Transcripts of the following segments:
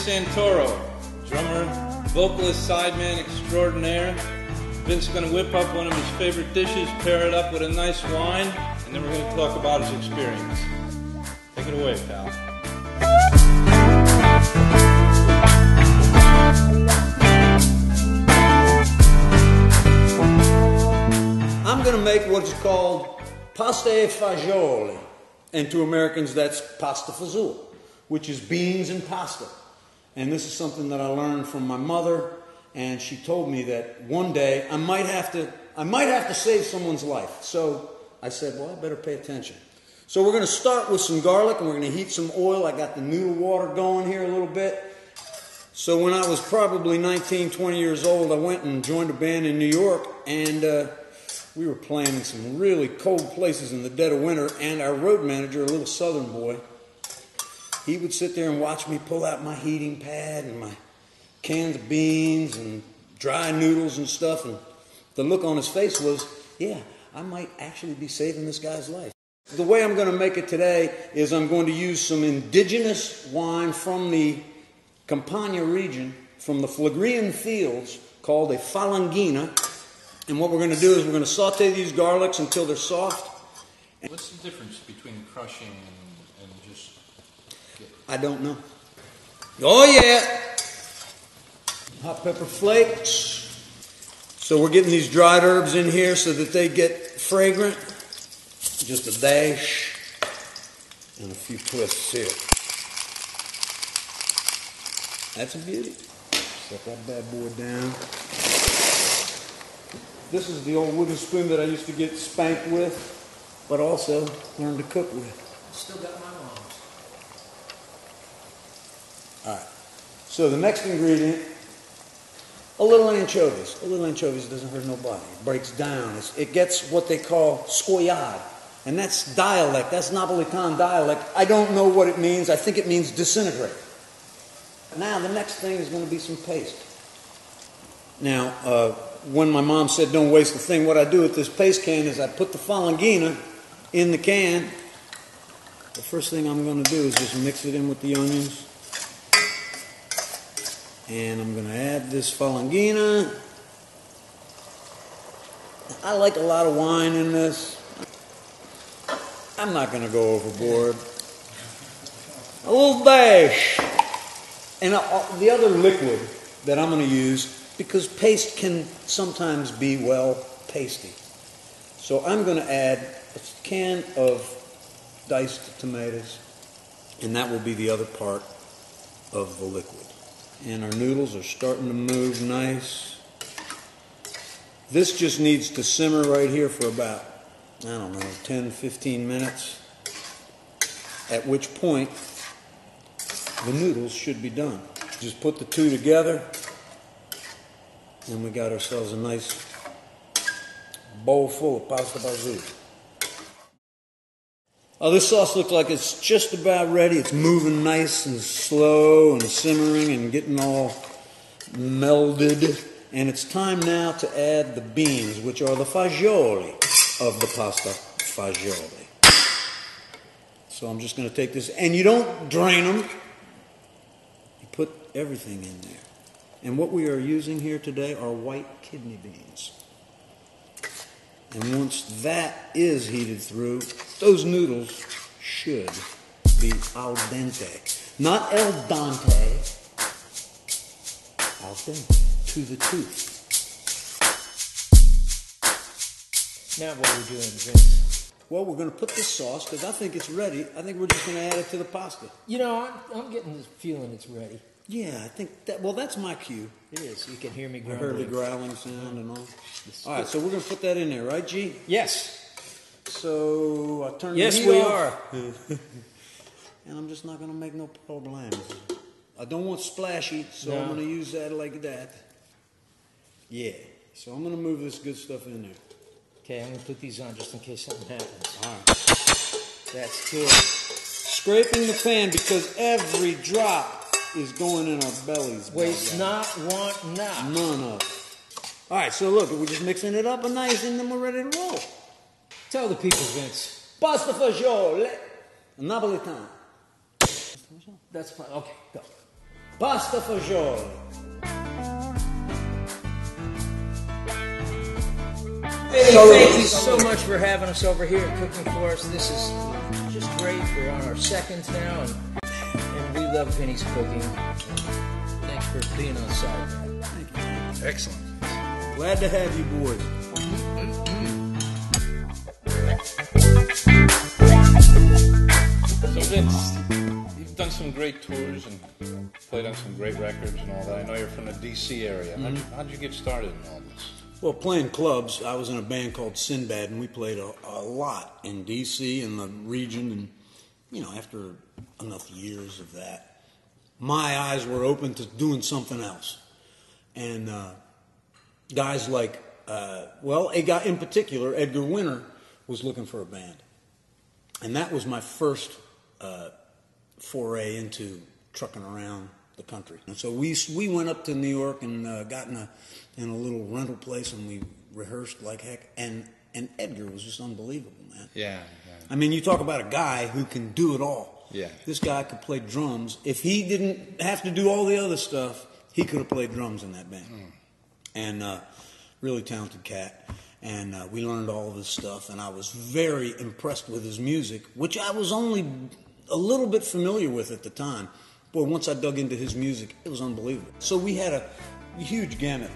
Santoro, drummer, vocalist, sideman extraordinaire. Vince's going to whip up one of his favorite dishes, pair it up with a nice wine, and then we're going to talk about his experience. Take it away, pal. I'm going to make what's called pasta e fagioli, and to Americans that's pasta fazool, which is beans and pasta. And this is something that I learned from my mother, and she told me that one day I might have to save someone's life. So I said, well, I better pay attention. So we're going to start with some garlic, and we're going to heat some oil. I got the noodle water going here a little bit. So when I was probably 19, 20 years old, I went and joined a band in New York, and we were playing in some really cold places in the dead of winter, and our road manager, a little southern boy, he would sit there and watch me pull out my heating pad and my cans of beans and dry noodles and stuff, and the look on his face was, yeah, I might actually be saving this guy's life. The way I'm going to make it today is I'm going to use some indigenous wine from the Campania region, from the Phlegrean fields, called a Falangina. And what we're going to do is we're going to saute these garlics until they're soft. What's the difference between crushing and just... I don't know. Oh yeah! Hot pepper flakes. So we're getting these dried herbs in here so that they get fragrant. Just a dash and a few twists here. That's a beauty. Set that bad boy down. This is the old wooden spoon that I used to get spanked with, but also learned to cook with. Still got my mom's. All right. So the next ingredient, a little anchovies. A little anchovies doesn't hurt nobody. It breaks down. It gets what they call scoiad. And that's dialect. That's Napolitan dialect. I don't know what it means. I think it means disintegrate. Now the next thing is going to be some paste. Now, when my mom said don't waste the thing, what I do with this paste can is I put the Falangina in the can. The first thing I'm going to do is just mix it in with the onions. And I'm going to add this Falangina. I like a lot of wine in this. I'm not going to go overboard. A little dash. And the other liquid that I'm going to use, because paste can sometimes be, well, pasty. So I'm going to add a can of diced tomatoes, and that will be the other part of the liquid. And our noodles are starting to move nice. This just needs to simmer right here for about, I don't know, 10, 15 minutes, at which point the noodles should be done. Just put the two together, and we got ourselves a nice bowl full of pasta fazool. Oh, this sauce looks like it's just about ready. It's moving nice and slow and simmering and getting all melded. And it's time now to add the beans, which are the fagioli of the pasta fagioli. So I'm just going to take this, and you don't drain them. You put everything in there. And what we are using here today are white kidney beans. And once that is heated through, those noodles should be al dente. Not el dente, al dente, to the tooth. Now what are we doing, Vince? Well, we're going to put this sauce, because I think it's ready. I think we're just going to add it to the pasta. You know, I'm getting the feeling it's ready. Yeah, I think that, well, that's my cue. It is. You can hear me I grumbling. heard the growling sound and all. All right, so we're going to put that in there, right, G? Yes. So I'll turn the Yes, heat we off. are. And I'm just not going to make no problems. I don't want splashy, so No. I'm going to use that like that. Yeah. So I'm going to move this good stuff in there. Okay, I'm going to put these on just in case something happens. All right. That's good. Scraping the pan because every drop is going in our bellies. Waste not, want not. None of it. All right, so look, we're just mixing it up nice, and then we're ready to roll. Tell the people, Vince. Pasta fagioli, Napolitan. That's fine. Okay, go. Pasta fagioli. Thank you so much for having us over here and cooking for us. This is just great. We're on our seconds now, and we love Vinny's cooking. Thanks for being on Sideman. Thank you. Excellent. Glad to have you boys. So Vince, you've done some great tours and played on some great records and all that. I know you're from the D.C. area. How'd you get started in all this? Well, playing clubs, I was in a band called Sinbad, and we played a lot in D.C. and the region. And, you know, after enough years of that, my eyes were open to doing something else. And guys like, a guy in particular, Edgar Winter, was looking for a band. And that was my first foray into trucking around the country. And so we went up to New York and got in a little rental place, and we rehearsed like heck. And Edgar was just unbelievable, man. Yeah. I mean, you talk about a guy who can do it all. Yeah. This guy could play drums. If he didn't have to do all the other stuff, he could have played drums in that band. And really talented cat. And we learned all of his stuff, and I was very impressed with his music, which I was only a little bit familiar with at the time. Boy, once I dug into his music, it was unbelievable. So we had a huge gamut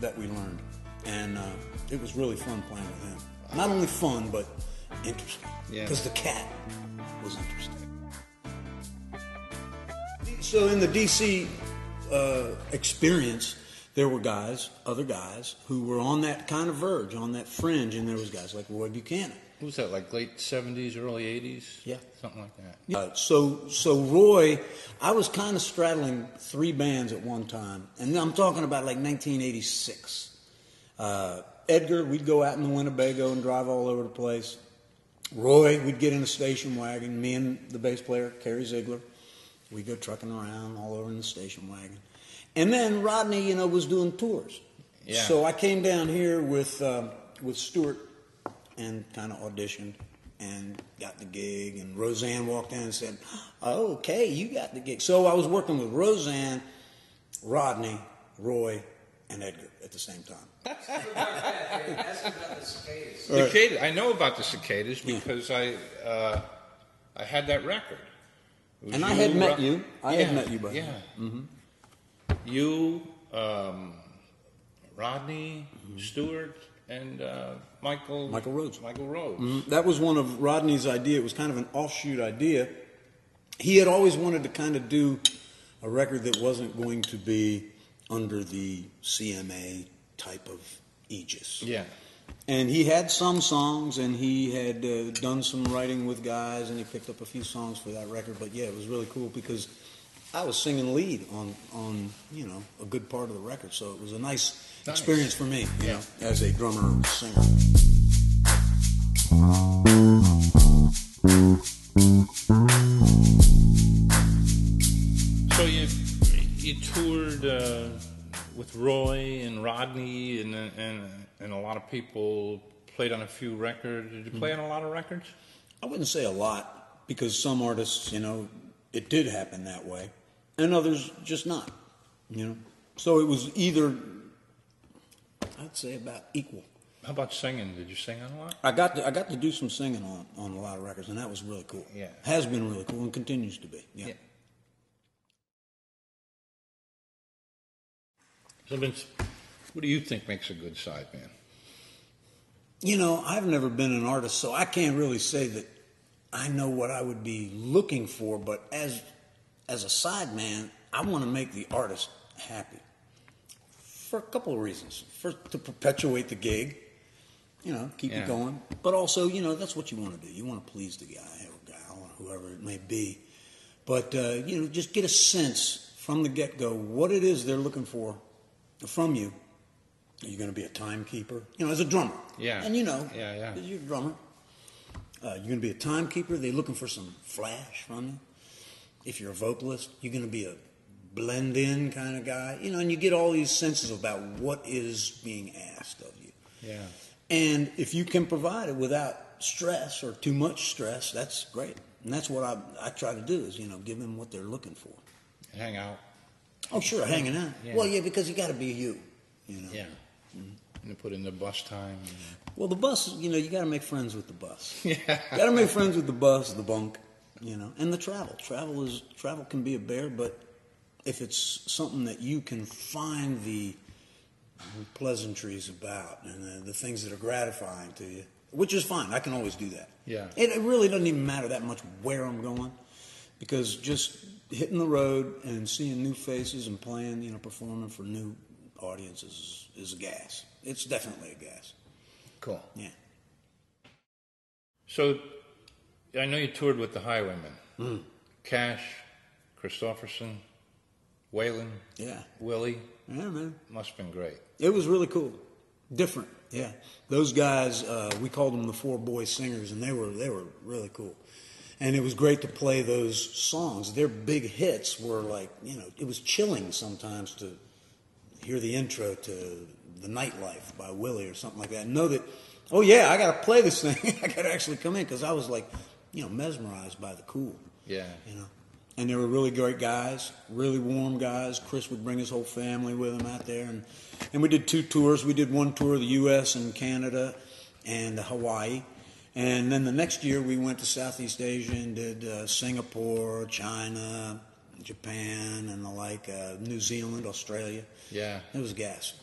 that we learned, and it was really fun playing with him. Not only fun, but interesting. Yeah. Because the cat was interesting. So in the D.C. Experience, there were other guys, who were on that kind of verge, on that fringe, and there was guys like Roy Buchanan. What was that, like late 70s, early 80s? Yeah. Something like that. So Roy, I was kind of straddling three bands at one time, and I'm talking about like 1986. Edgar, we'd go out in the Winnebago and drive all over the place. Roy, we'd get in a station wagon, me and the bass player, Kerry Ziegler. We'd go trucking around all over in the station wagon. And then Rodney, was doing tours. Yeah. So I came down here with Stuart and kind of auditioned and got the gig. And Roseanne walked in and said, "Oh, okay, you got the gig." So I was working with Roseanne, Rodney, Roy, and Edgar at the same time. Ask about the cicadas. Cicadas. I know about the cicadas because I had that record. And I had met you. I had met you, buddy. Yeah. Mm-hmm. You, Rodney, Stewart, and Michael Rhodes. Michael Rhodes. Mm-hmm. That was one of Rodney's idea. It was kind of an offshoot idea. He had always wanted to kind of do a record that wasn't going to be under the CMA type of aegis. Yeah. And he had some songs, and he had done some writing with guys, and he picked up a few songs for that record. But yeah, it was really cool because I was singing lead on a good part of the record, so it was a nice experience for me, as a drummer singer. So you toured with Roy and Rodney and a lot of people, played on a few records. Did you play on a lot of records? I wouldn't say a lot, because some artists, it did happen that way, and others just not, So it was either, I'd say, about equal. How about singing? Did you sing on a lot? I got to do some singing on a lot of records, and that was really cool. Yeah. Has been really cool and continues to be. Yeah. So Vince, what do you think makes a good sideman? I've never been an artist, so I can't really say that I know what I would be looking for, but as a sideman, I want to make the artist happy for a couple of reasons. First, to perpetuate the gig, keep it going. But also, that's what you want to do. You want to please the guy or gal or whoever it may be. But, just get a sense from the get-go what it is they're looking for from you. Are you going to be a timekeeper? As a drummer. Yeah. And you're a drummer. You're going to be a timekeeper. They're looking for some flash from you. If you're a vocalist, you're going to be a blend-in kind of guy. And you get all these senses about what is being asked of you. Yeah. And if you can provide it without stress or too much stress, that's great. And that's what I try to do is, give them what they're looking for. Hang out. Oh, sure, hanging out. Yeah. Well, yeah, because you got to be you. You know. Yeah. And they put in the bus time. Well, the bus, you know, you got to make friends with the bus. Yeah. You got to make friends with the bus, the bunk, you know, and the travel. Travel can be a bear, but if it's something that you can find the pleasantries about and the things that are gratifying to you, which is fine. I can always do that. Yeah. It really doesn't even matter that much where I'm going, because just hitting the road and seeing new faces and playing, you know, performing for new audiences is a gas. It's definitely a gas. Cool. Yeah. So, I know you toured with the Highwaymen. Cash, Christopherson, Waylon, Yeah. Willie. Yeah, man. Must have been great. It was really cool. Different, yeah. Those guys, we called them the Four Boy Singers, and they were really cool. And it was great to play those songs. Their big hits were like, you know, it was chilling sometimes to hear the intro to The Nightlife by Willie or something like that. And know that, oh yeah, I got to play this thing. I got to actually come in, because I was like, you know, mesmerized by the cool. Yeah. You know. And they were really great guys, really warm guys. Chris would bring his whole family with him out there. And we did 2 tours. We did one tour of the U.S. and Canada and Hawaii. And then the next year we went to Southeast Asia and did Singapore, China, Japan, and the like, New Zealand, Australia. Yeah. It was gas.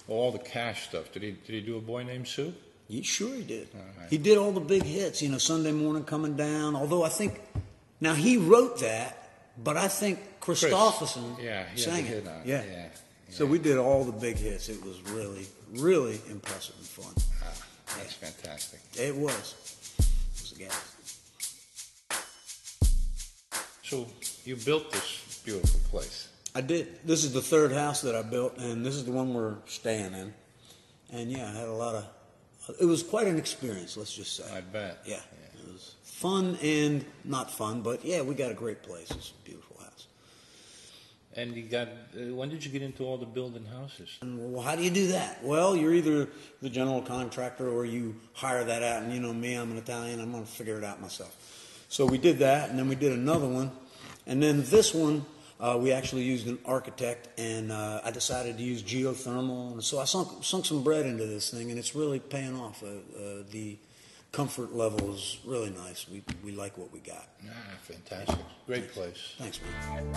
Well, all the Cash stuff. Did he do A Boy Named Sue? Sure he did. All right. He did all the big hits, you know, Sunday Morning Coming Down. Although I think, now he wrote that, but I think Christopherson sang it. Yeah. So we did all the big hits. It was really, really impressive and fun. That's fantastic. It was. It was a gas. So you built this beautiful place. I did. This is the 3rd house that I built, and this is the one we're staying in. And yeah, I had a lot of. It was quite an experience. Let's just say. I bet. Yeah. It was fun and not fun, but yeah, we got a great place. It's a beautiful house. And you got, when did you get into all the building houses? And well, how do you do that? Well, you're either the general contractor or you hire that out. And you know me, I'm an Italian. I'm going to figure it out myself. So we did that, and then we did another one. And then this one, we actually used an architect, and I decided to use geothermal. And so I sunk some bread into this thing, and it's really paying off. The comfort level is really nice. We like what we got. Fantastic. Great place. Thanks, man.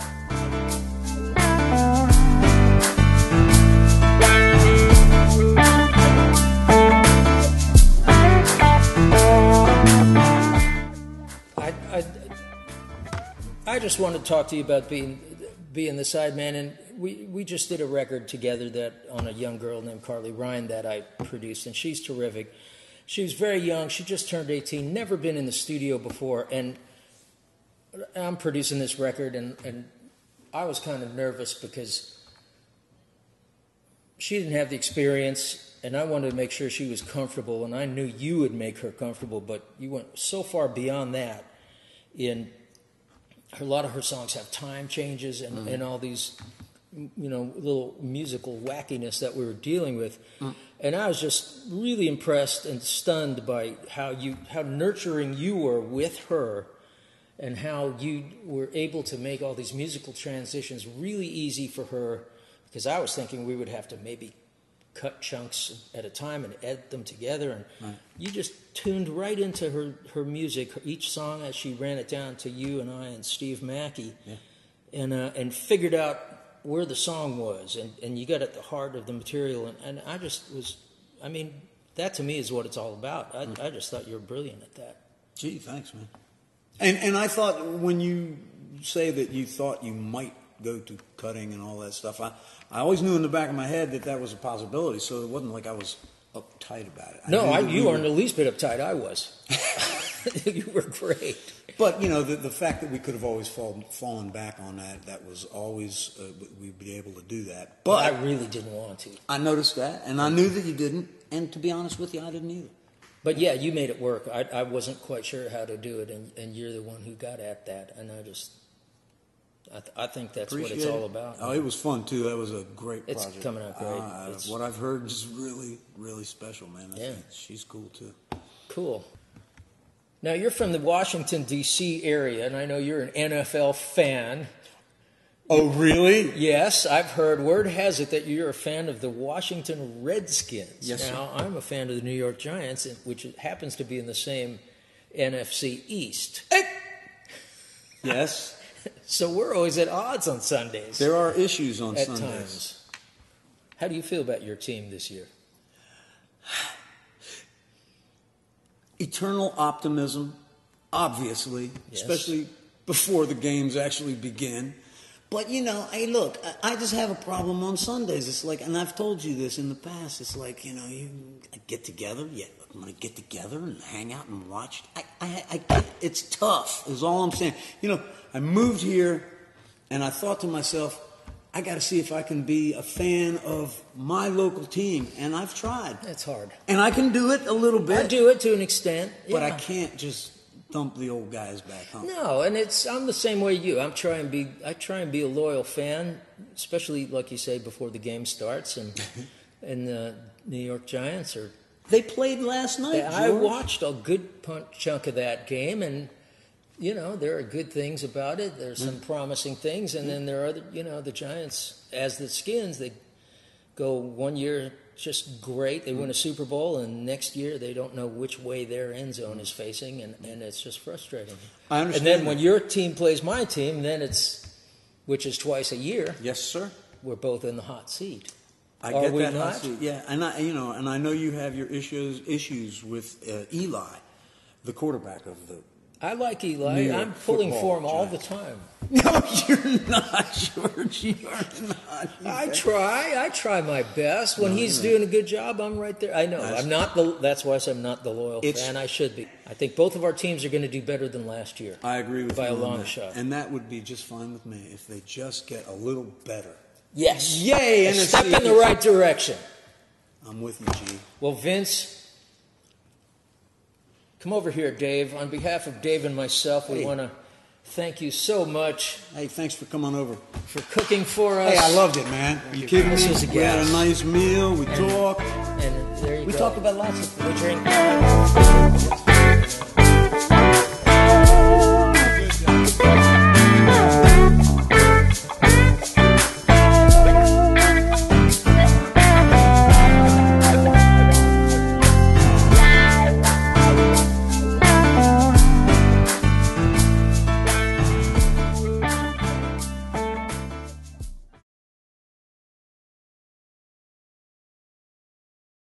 I just want to talk to you about being the Sideman, and we just did a record together that on a young girl named Carly Ryan that I produced, and she's terrific. She was very young. She just turned 18, never been in the studio before, and I'm producing this record, and I was kind of nervous because she didn't have the experience, and I wanted to make sure she was comfortable, and I knew you would make her comfortable, but you went so far beyond that. A lot of her songs have time changes and all these, you know, little musical wackiness that we were dealing with. And I was just really impressed and stunned by how nurturing you were with her, and how you were able to make all these musical transitions really easy for her, because I was thinking we would have to maybe cut chunks at a time and edit them together, and you just tuned right into her music, each song as she ran it down to you and I and Steve Mackey, and figured out where the song was, and you got at the heart of the material, and I just was, I mean, that to me is what it's all about. I just thought you were brilliant at that. Gee, thanks, man. And I thought, when you say that you thought you might go to cutting and all that stuff, I always knew in the back of my head that was a possibility, so it wasn't like I was uptight about it. You weren't the least bit uptight. I was. You were great. But, you know, the fact that we could have always fallen back on that was always, we'd be able to do that. But I really didn't want to. I noticed that, and I knew that you didn't, and to be honest with you, I didn't either. But yeah, you made it work. I wasn't quite sure how to do it, and you're the one who got at that, and I think that's what it's all about. Oh, it was fun, too. That was a great project. It's coming out great. What I've heard is really, really special, man. She's cool, too. Cool. Now, you're from the Washington, D.C. area, and I know you're an NFL fan. Oh, really? Yes, I've heard. Word has it that you're a fan of the Washington Redskins. Yes, now, sir. I'm a fan of the New York Giants, which happens to be in the same NFC East. Yes. So we're always at odds on Sundays. There are issues on at Sundays. times. How do you feel about your team this year? Eternal optimism, obviously, Yes. especially before the games actually begin. But, you know, hey, look, I just have a problem on Sundays. It's like, and I've told you this in the past, it's like, you know, you get together, yeah, I'm going to get together and hang out and watch. It's tough, is all I'm saying. You know, I moved here, and I thought to myself, I got to see if I can be a fan of my local team, and I've tried. That's hard. And I can do it a little bit. I do it to an extent. But I yeah. can't just dump the old guys back home. No, and I'm the same way you. I try and be a loyal fan, especially like you say before the game starts, and the New York Giants are. They played last night, I George. watched a good chunk of that game, and you know there are good things about it. There's some promising things, and then there are other. You know, the Giants, as the Skins, they go 1 year just great. They win a Super Bowl, and next year they don't know which way their end zone is facing, and it's just frustrating. I understand. And then that. when your team plays my team, then which is twice a year, Yes, sir. we're both in the hot seat. I Are get we that. not? I see. Yeah, and I know you have your issues with Eli, the quarterback of the. I like New Eli. York I'm pulling for him football all the Giants. time. No, you're not, George. You're not. I try my best. When he's doing a good job, I'm right there. I know. That's why I said I'm not the loyal fan I should be. I think both of our teams are going to do better than last year. I agree with by you a on long that. shot. And that would be just fine with me if they just get a little better. Yes. Yay! A NFC step in the right direction. I'm with you, G. Well, Vince, come over here, Dave. On behalf of Dave and myself, we Hey. want to thank you so much Hey, thanks for coming on over. for cooking for us. Hey, I loved it, man. You kidding me? This was a We had a gas. nice meal. We talked. And there you We go. talked about lots of things. We drink.